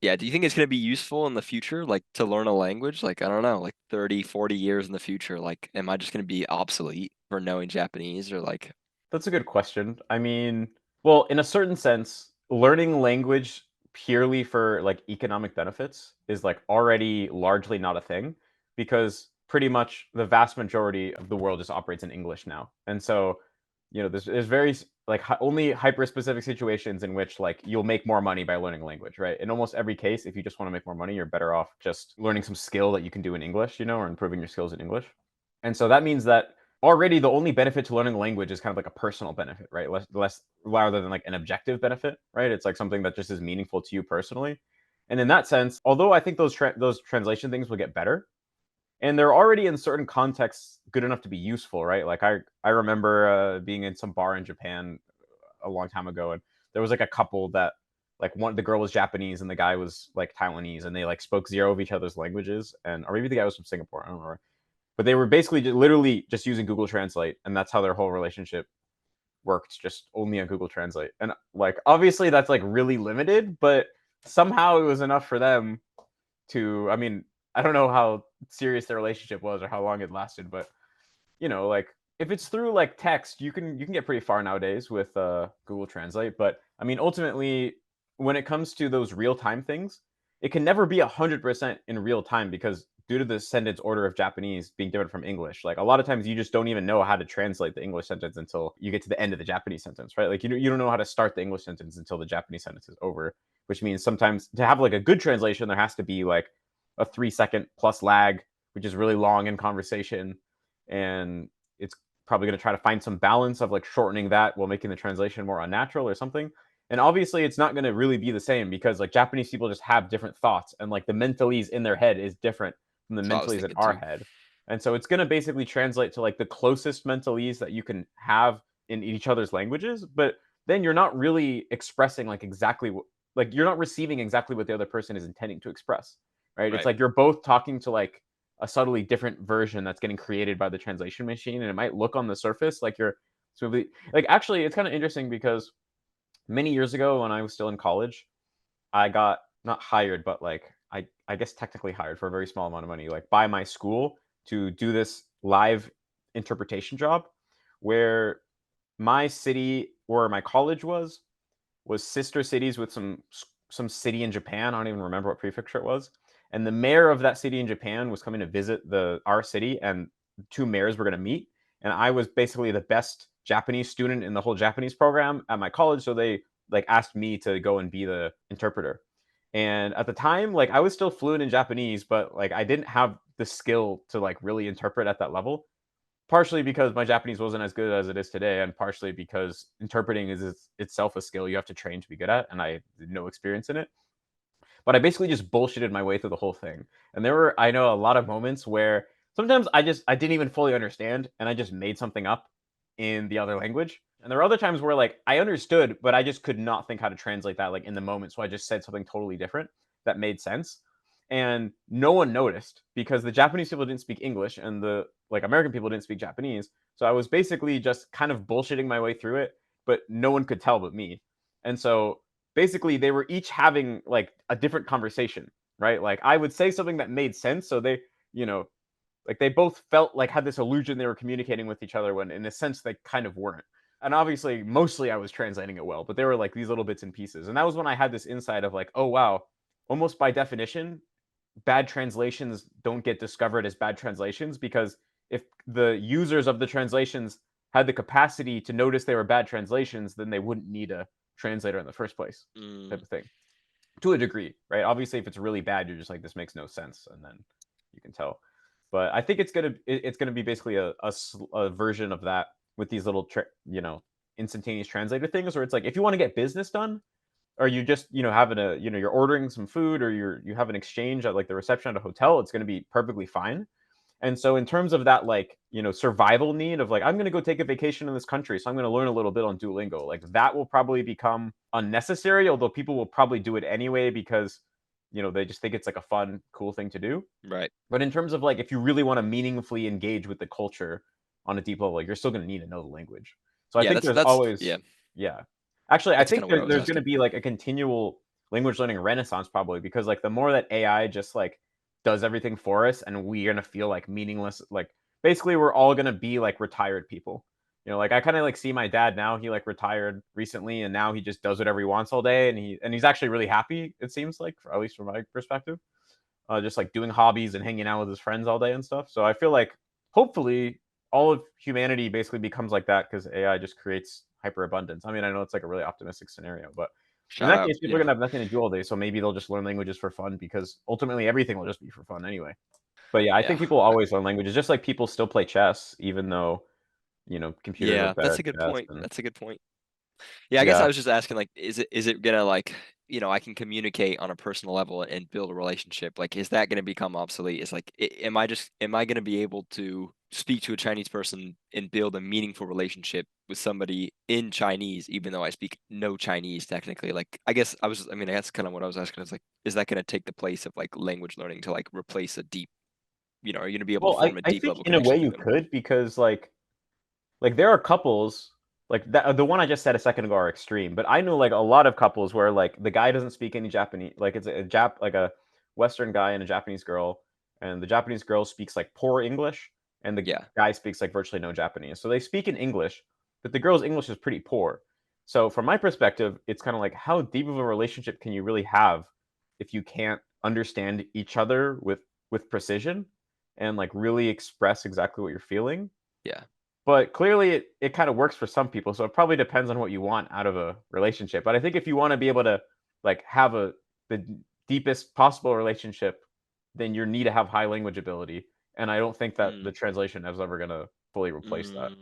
Yeah, do you think it's gonna be useful in the future, like, to learn a language? Like, I don't know, like 30, 40 years in the future, like, am I just gonna be obsolete for knowing Japanese or like That's a good question. I mean, well, in a certain sense, learning language purely for like economic benefits is like already largely not a thing because pretty much the vast majority of the world just operates in English now. And so, there's very like only hyper specific situations in which like you'll make more money by learning a language, right? In almost every case, if you just want to make more money, you're better off just learning some skill that you can do in English, or improving your skills in English. And so that means that already the only benefit to learning a language is kind of like a personal benefit, right? Less rather than like an objective benefit, right? It's like something that just is meaningful to you personally. And in that sense, although I think those translation things will get better, and they're already in certain contexts good enough to be useful, right? Like I remember being in some bar in Japan a long time ago, and there was like a couple that like the girl was Japanese and the guy was like Taiwanese, and they like spoke zero of each other's languages, and or maybe the guy was from Singapore, I don't remember, but they were basically literally just using Google Translate, and that's how their whole relationship worked, just only on Google Translate. And like obviously that's like really limited, but somehow it was enough for them to. I mean, I don't know how serious their relationship was or how long it lasted, but like if it's through like text, you can get pretty far nowadays with Google Translate. But I mean, ultimately, when it comes to those real time things, it can never be 100% in real time because due to the sentence order of Japanese being different from English, like a lot of times you just don't even know how to translate the English sentence until you get to the end of the Japanese sentence, right? Like you don't know how to start the English sentence until the Japanese sentence is over, which means sometimes to have like a good translation, there has to be like a 3 second plus lag, which is really long in conversation, and it's probably going to try to find some balance of like shortening that while making the translation more unnatural or something. And obviously, it's not going to really be the same because like Japanese people just have different thoughts, and like the mentalese in their head is different from the that's what I was mentalese in thinking our too. head. And so it's going to basically translate to like the closest mentalese that you can have in each other's languages, but then you're not really expressing like exactly what, like you're not receiving exactly what the other person is intending to express, right? It's Right. like you're both talking to like a subtly different version that's getting created by the translation machine, and it might look on the surface like you're smoothly like. Actually, it's kind of interesting because many years ago when I was still in college, I got not hired, but like I guess technically hired for a very small amount of money, like by my school to do this live interpretation job where my city where my college was sister cities with some city in Japan. I don't even remember what prefecture it was. And the mayor of that city in Japan was coming to visit the our city, and two mayors were going to meet. And I was basically the best Japanese student in the whole Japanese program at my college, so they like asked me to go and be the interpreter. And at the time, like I was still fluent in Japanese, but like I didn't have the skill to like really interpret at that level, partially because my Japanese wasn't as good as it is today, and partially because interpreting is itself a skill you have to train to be good at, and I had no experience in it. But I basically just bullshitted my way through the whole thing. And there were, I know, a lot of moments where sometimes I didn't even fully understand, and I just made something up in the other language. And there were other times where like I understood, but I just could not think how to translate that like in the moment. So I just said something totally different that made sense. And no one noticed because the Japanese people didn't speak English and the like American people didn't speak Japanese. So I was basically just kind of bullshitting my way through it, but no one could tell but me. And so basically they were each having like a different conversation, right? Like I would say something that made sense. So they, you know, like they both felt like had this illusion they were communicating with each other when in a sense they kind of weren't. And obviously, mostly I was translating it well, but there were like these little bits and pieces. And that was when I had this insight of like, oh wow, almost by definition, bad translations don't get discovered as bad translations because if the users of the translations had the capacity to notice they were bad translations, then they wouldn't need a translator in the first place, Mm, type of thing. To a degree, right? Obviously, if it's really bad, you're just like, this makes no sense, and then you can tell. But I think it's gonna be basically a version of that with these little instantaneous translator things, where it's like if you want to get business done, or you just having a you're ordering some food, or you have an exchange at like the reception at a hotel, it's going to be perfectly fine. And so in terms of that, like survival need of like I'm going to go take a vacation in this country, so I'm going to learn a little bit on Duolingo, like that will probably become unnecessary, although people will probably do it anyway because they just think it's like a fun cool thing to do. right. But in terms of like if you really want to meaningfully engage with the culture on a deep level, like, you're still going to need to know the language. So I Yeah, think there's that's always, yeah, yeah. Actually, I that's think kinda what I was there's going to asking. be like a continual language learning renaissance probably because like the more that AI just like does everything for us and we're gonna feel like meaningless, like basically we're all gonna be like retired people. You know, like I kind of like see my dad now. He like retired recently, and now he just does whatever he wants all day, and he's actually really happy. It seems like, at least from my perspective, just like doing hobbies and hanging out with his friends all day and stuff. So I feel like hopefully all of humanity basically becomes like that because AI just creates hyperabundance. I mean, I know it's like a really optimistic scenario, but in Shout that out, case, people are yeah, gonna have nothing to do all day. So maybe they'll just learn languages for fun because ultimately everything will just be for fun anyway. But yeah, I yeah, think people always learn languages, just like people still play chess, even though computers are yeah. better That's at a good chess. point. And That's a good point. Yeah, I guess yeah, I was just asking, like, is it gonna like, I can communicate on a personal level and build a relationship. Like, is that gonna become obsolete? Is like, am I gonna be able to speak to a Chinese person and build a meaningful relationship with somebody in Chinese, even though I speak no Chinese technically? Like, I mean, I guess kind of what I was asking is like, is that gonna take the place of like language learning to like replace a deep, are you gonna be able to well, I form a I deep think level in a way connection with you them? could because like there are couples like that. The one I just said a second ago are extreme, but I know like a lot of couples where like the guy doesn't speak any Japanese, like it's a Jap like a Western guy and a Japanese girl, and the Japanese girl speaks like poor English, and the Yeah. guy speaks like virtually no Japanese. So they speak in English, but the girl's English is pretty poor. So from my perspective, it's kind of like how deep of a relationship can you really have if you can't understand each other with precision and like really express exactly what you're feeling? Yeah. But clearly it kind of works for some people, so it probably depends on what you want out of a relationship. But I think if you wanna be able to, like, have the deepest possible relationship, then you need to have high language ability, and I don't think that the Mm, translation is ever gonna fully replace mm. that.